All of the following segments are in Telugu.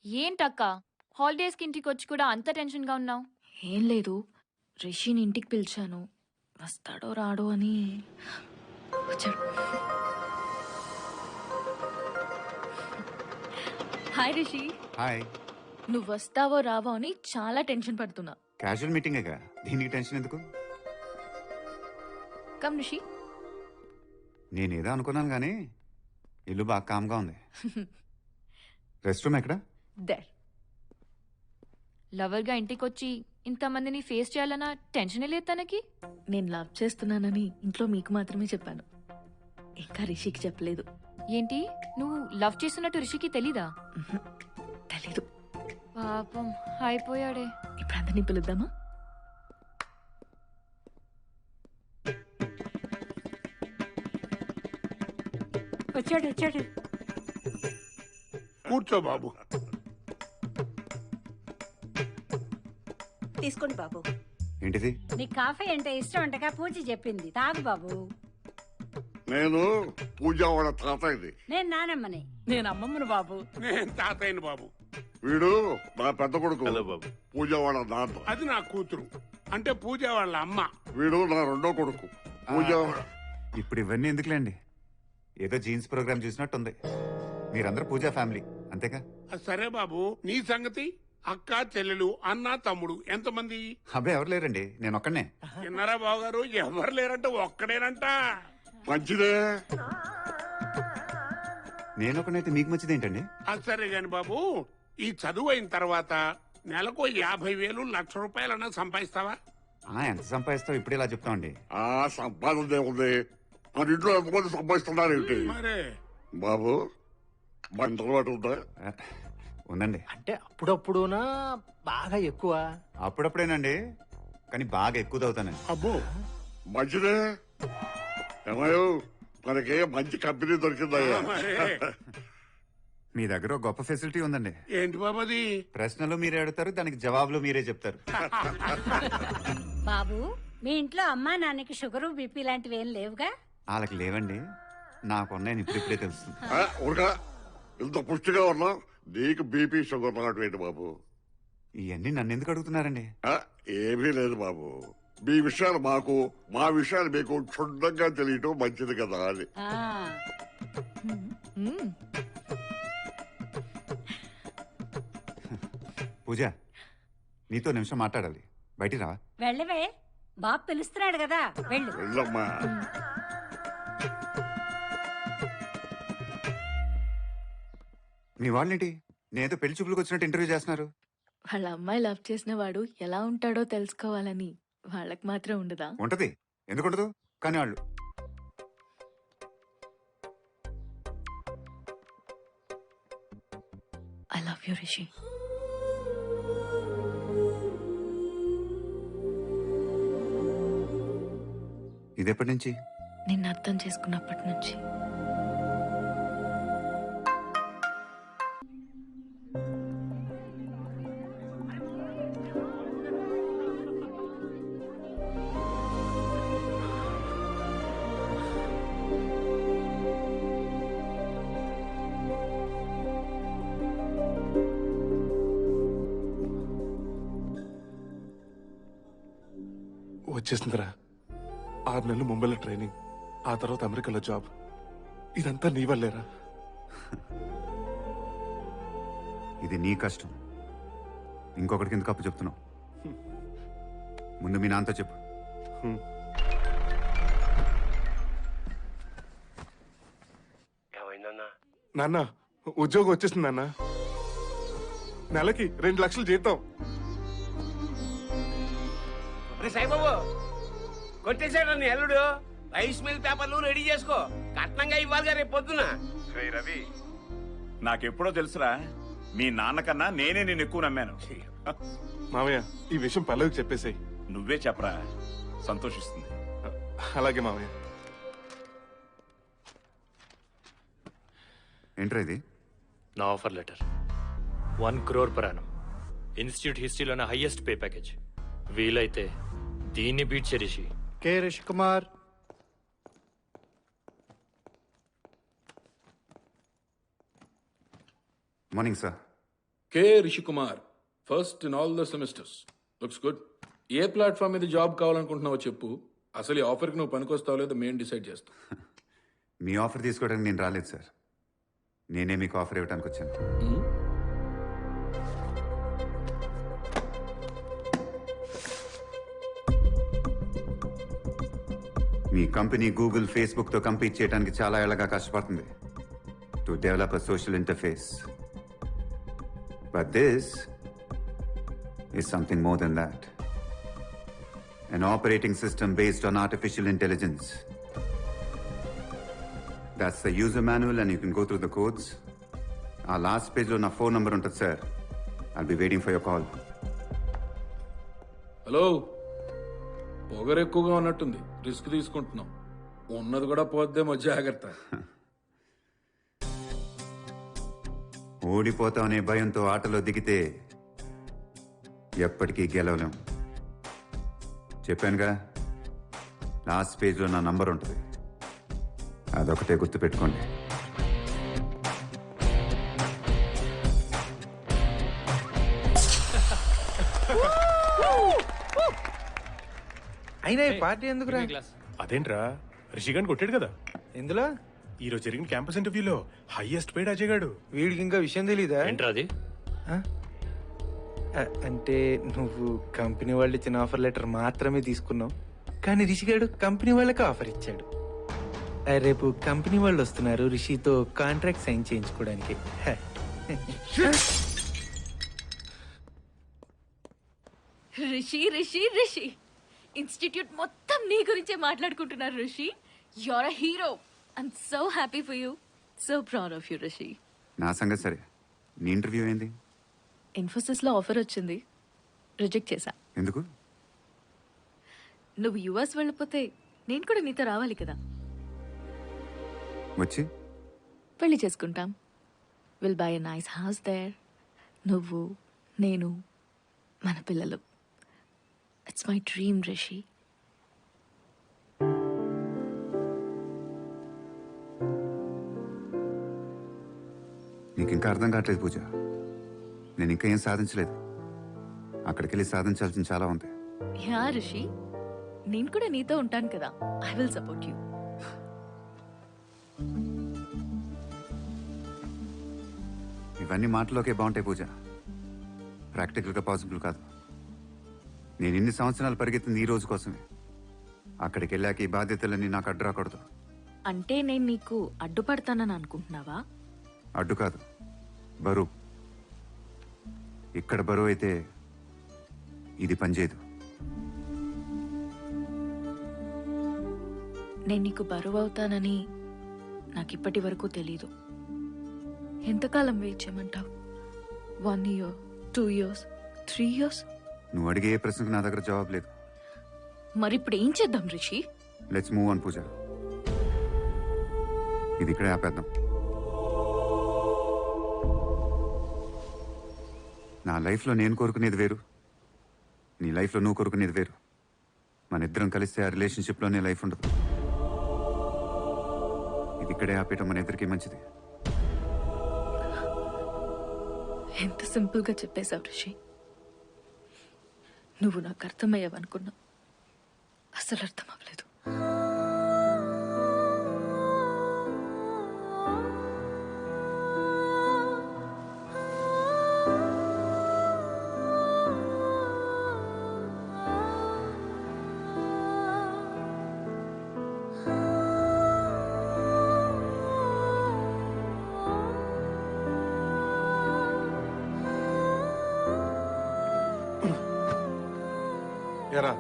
ఏంటక్క హాలిడేస్కి ఇంటికి వచ్చి కూడా అంత టెన్షన్గా ఉన్నావు? ఏం లేదు, రిషిని ఇంటికి పిలిచాను. వస్తాడో రాడో అని. వచ్చాడు. హాయ్ రిషి. హాయ్. నువ్వు వస్తావో రావో అని చాలా టెన్షన్ పడుతున్నా. క్యాజువల్ మీటింగేగా, దీనికి టెన్షన్ ఎందుకు? కమ్ రిషి. నేనేదో అనుకున్నాను కానీ ఇల్లు బాగా కామ్గా ఉంది. రెస్ట్ రూమ్ ఎక్కడ? దేర్. లవర్గా ఇంటికి వచ్చి ఇంతమందిని ఫేస్ చేయాలన్న టెన్షనే లేదు తనకి. నేను లవ్ చేస్తున్నానని ఇంట్లో మీకు మాత్రమే చెప్పాను, ఇంకా రిషికి చెప్పలేదు. ఏంటి, నువ్వు లవ్ చేస్తున్నట్టు రిషికి తెలీదా? తెలీదు. పాపం అయిపోయాడే. ఇప్పుడు అందరినీ పిలుద్దామా? వచ్చాడు. కూర్చో బాబు. తీసుకోండి బాబు. ఏంటిది? నీ కాఫీ అంటే ఇష్టం అంటగా పూజ చెప్పింది, తాగు బాబు. నేను పూజ వాళ్ళ తాతయ్యది. నేను నానమ్మని. నేను అమ్మమ్మను బాబు. నేను తాతయ్యని బాబు. వీడు నా పెద్ద కొడుకు. హలో బాబు. పూజ వాళ్ళ నాన్న. అది నా కూతురు, అంటే పూజ వాళ్ళ అమ్మ. వీడు నా రెండో కొడుకు. పూజ ఇప్పుడు ఇవన్నీ ఎందుకులేండి, ఏదో జీన్స్ ప్రోగ్రామ్ చూసినట్టుంది. మీరందరూ పూజా ఫ్యామిలీ అంతేగా? సరే బాబు, నీ సంగతి? అక్క, చెల్లెలు, అన్న, తమ్ముడు ఎంతమంది? అబ్బాయి ఎవరు లేరండి, నేను ఒక్కనే. విన్నారా బావగారు, ఎవరు లేరంటే ఒక్కడేనంట. మంచిదే. నేను ఒకనైతే మీకు మంచిది ఏంటండి? సరే గాని బాబు, ఈ చదువు అయిన తర్వాత నెలకు 50,000 1,00,000 సంపాదిస్తావా? ఎంత సంపాదిస్తావు ఇప్పుడు ఇలా చెప్తామండి? ఆ సంపాదన ఏముంది, మన ఇంట్లో ఎంతమంది సంపాదిస్తున్నారు ఏంటి మరే బాబు? మంచి అలవాటు ఉందా? ఉందండి. అంటే అప్పుడప్పుడునా బాగా ఎక్కువ? అప్పుడప్పుడేనండి, కానీ బాగా ఎక్కువ అవుతానండి. అబ్బో, మంచిదే. ఏమయ్యో, మనకి మంచి కంపెనీ దొరికిందయ్యా. మరే మీ దగ్గర ఒక గొప్ప ఫెసిలిటీ ఉందండి. ఏంటి బాబు అది? ప్రశ్నలు మీరే అడుగుతారు, దానికి జవాబులు మీరే చెప్తారు. బాబు, మీ ఇంట్లో అమ్మా నాన్నకి షుగరు బీపీ లాంటివి ఏం లేవుగా? వాళ్ళకి లేవండి, నాకున్నాయని ఇప్పుడిప్పుడే తెలుస్తుంది. ఉడక ఇంత పుష్టిగా ఉన్నా నీకు బీపీ షుగర్ రావడం ఏంటి బాబు? ఇవన్నీ నన్ను ఎందుకు అడుగుతున్నారండి? ఏమీ లేదు బాబు, మీ విషయాలు మాకు, మా విషయాలు మీకు క్షుణ్ణంగా తెలియటం మంచిది కదా అని. ఆ, పూజ, నీతో నిమిషం మాట్లాడాలి, బయటికి రావా? వెళ్ళవే, బాబు పిలుస్తున్నాడు కదా, వెళ్ళు. వెళ్ళమ్మా. మీ వాళ్ళేంటి నేనేదో పెళ్లి చూపులకు వచ్చినట్టు ఇంటర్వ్యూ చేస్తున్నారు? వాళ్ళ అమ్మాయి లవ్ చేసిన వాడు ఎలా ఉంటాడో తెలుసుకోవాలని వాళ్ళకి మాత్రం ఉండదా? ఉంటది, ఎందుకుంటదు? కానీ వాళ్ళు ఐ లవ్ యూ రిషి. ఇదెప్పటి నుంచి? నిన్ను అర్థం చేసుకున్నప్పటి నుంచి. వచ్చేసిందిరా. 6 నెలలు ముంబైలో ట్రైనింగ్, ఆ తర్వాత అమెరికాలో జాబ్. ఇదంతా నీ వల్లేరా. ఇది నీ కష్టం, ఇంకొకటికి ఎందుకు అప్పు చెప్తున్నావు? ముందు మీ నాన్నతో చెప్పు. నాన్న, ఉద్యోగం వచ్చేసింది నాన్న. నెలకి 2 లక్షలు జీతం. సాయిబాబు కొట్టేశాడు నీ అల్లుడు. రైస్ మిల్ పేపర్లు రెడీ చేసుకో, కట్నంగా ఇవ్వాలిగా రేపు పొద్దున. రవి, నాకెప్పుడో తెలుసురా, మీ నాన్నకన్నా నేనే నేను ఎక్కువ నమ్మాను. మావయ్య, ఈ విషయం పల్లవికి చెప్పేసాయి. నువ్వే చెప్పరా, సంతోషిస్తుంది. అలాగే మావయ్య. ఏంట్రా ఇది? నా offer letter. 1 crore per annum. Institute హిస్టరీలోనే హైయెస్ట్ పే ప్యాకేజ్. వీలైతే దీన్ని బీట్ చేసి. K Rishi Kumar. Morning sir. K Rishikumar, first in all the semesters. Looks good. ఏ ప్లాట్ఫామ్ మీద జాబ్ కావాలనుకుంటున్నావో చెప్పు. అసలు ఈ ఆఫర్కి నువ్వు పనికొస్తావు లేదో మేము డిసైడ్ చేస్తాం. మీ ఆఫర్ తీసుకోవడానికి నేను రాలేదు సార్. నేనే మీకు ఆఫర్ ఇవ్వడానికి వచ్చాను. మీ కంపెనీ గూగుల్, ఫేస్బుక్తో కంపీట్ చేయడానికి చాలా ఏళ్ళగా కష్టపడుతుంది to develop a social interface. But this is something more than that. An operating system based on artificial intelligence. That's the user manual and you can go through the codes. Our last page lo na phone number untadi sir. I'll be waiting for your call. Hello, పొగరు ఎక్కువగా ఉన్నట్టుంది. రిస్క్ తీసుకుంటున్నాం. ఉన్నది కూడా పోద్దేమో, జాగ్రత్త. ఓడిపోతామనే భయంతో ఆటలో దిగితే ఎప్పటికీ గెలవలేం. చెప్పానుగా, లాస్ట్ పేజ్లో నా నంబర్ ఉంటుంది. అదొకటే గుర్తుపెట్టుకోండి. అయినా ఈ పార్టీ ఎందుకురా? అదేంట్రా, రిషిగాన్ కొట్టాడు కదా ఎందులో? ఈ రోజు జరిగిన క్యాంపస్ ఇంటర్వ్యూలో హైయెస్ట్ పేడ్ అజయ్ గాడు. వీడికి ఇంకా విషయం తెలీదా? ఏంట్రా అది? అంటే నువ్వు కంపెనీ వాళ్ళు ఇచ్చిన ఆఫర్ లెటర్ మాత్రమే తీసుకున్నావు, కానీ రిషిగాడు కంపెనీ వాళ్ళకి ఆఫర్ ఇచ్చాడు. రేపు కంపెనీ వాళ్ళు వస్తున్నారు రిషితో కాంట్రాక్ట్ సైన్ చేయించుకోవడానికి. రిషి రిషి రిషి ఇన్స్టిట్యూట్ మొత్తం నీ గురించే మాట్లాడుకుంటున్నారు Rishi. You are a hero. I'm so happy for you. So proud of you Rishi. నా సంగతి సరే, నీ ఇంటర్వ్యూ ఏంది? ఇన్ఫోసిస్లో ఆఫర్ వచ్చింది, రిజెక్ట్ చేశా. ఎందుకు? నువ్వు యుఎస్ వెళ్ళిపోతే నేను కూడా నీతో రావాలి కదా. వచ్చి పెళ్లి చేసుకుంటాం. Will buy a nice house there. నువ్వు, నేను, మన పిల్లలు. It's my dream Rishi. నీకు ఇంకా అర్థం కావట్లేదు పూజ. నేను ఇంకా ఏం సాధించలేదు. అక్కడికి వెళ్ళి సాధించాల్సిన చాలా ఉంది. యా రిషి, నేను కూడా నీతో ఉంటాను కదా. I will support you. ఇవన్నీ మాటలోకే బాగుంటాయి పూజ, ప్రాక్టికల్గా పాసిబుల్ కాదు. నేను ఇన్ని సంవత్సరాలు పరిగెత్తింది ఈ రోజు కోసమే. అక్కడికి వెళ్ళాక ఈ బాధ్యతలన్నీ నాకు అడ్డు రాకూడదు. అంటే నేను నీకు అడ్డుపడతానని అనుకుంటున్నావా? అడ్డు కాదు, బరువు. ఇక్కడ బరువు అయితే ఇది పనిచేయదు. నేను నీకు బరువు అవుతానని నాకు ఇప్పటి వరకు తెలీదు. ఎంతకాలం వెయిట్ చేయమంటావు? 1 year, 2 years, 3 years? నువ్వు అడిగే ఏ ప్రశ్నకు నా దగ్గర జవాబు లేదు. మరి ఇప్పుడు ఏం చేద్దాం రిషి? లెట్స్ మూవ్ ఆన్ పూజ. ఇది ఇక్కడే ఆపేద్దాం. నా లైఫ్లో నేను కోరుకునేది వేరు, నీ లైఫ్లో నువ్వు కోరుకునేది వేరు. మన ఇద్దరం కలిస్తే ఆ రిలేషన్షిప్లోనే లైఫ్ ఉండదు. ఇది ఇక్కడే ఆపేయటం మన ఇద్దరికీ మంచిది. ఎంత సింపుల్గా చెప్పేశావు రిషి. నువ్వు నాకు అర్థమయ్యావనుకున్నా, అసలు అర్థం అవ్వలేదు. ఎరా,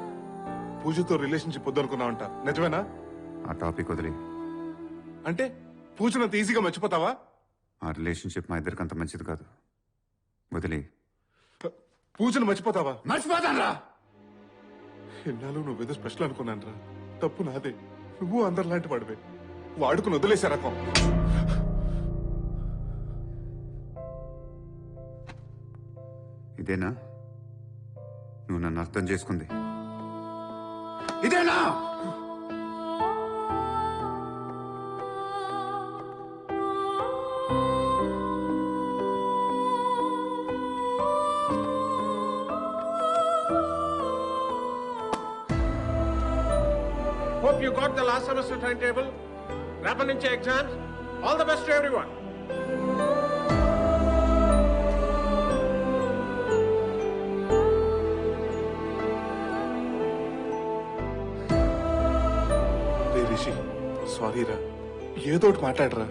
పూజతో రిలేషన్షిప్ వద్దనుకున్నావంట, నిజమేనా? ఆ టాపిక్ వదిలి. అంటే పూజనంత ఈజీగా మర్చిపోతావా? ఆ రిలేషన్షిప్ మా ఇద్దరికి అంత మంచిది కాదు, వదిలి. పూజను మర్చిపోతావా? మర్చిపోతాను. ఎన్నాళ్ళు నువ్వేదో స్పెషల్ అనుకున్నాను రా. తప్పు నాదే. నువ్వు అందరిలాంటి వాడివే. వాడుకుని వదిలేసే రకం. ఇదేనా నువ్వు నన్ను అర్థం చేసుకుంది? ఇదేనా? Hope you got the last semester timetable. రేపటి నుంచి exams. All the best to everyone. Ray Rishi, sorry రా, ఏదో ఒకటి మాట్లాడరా.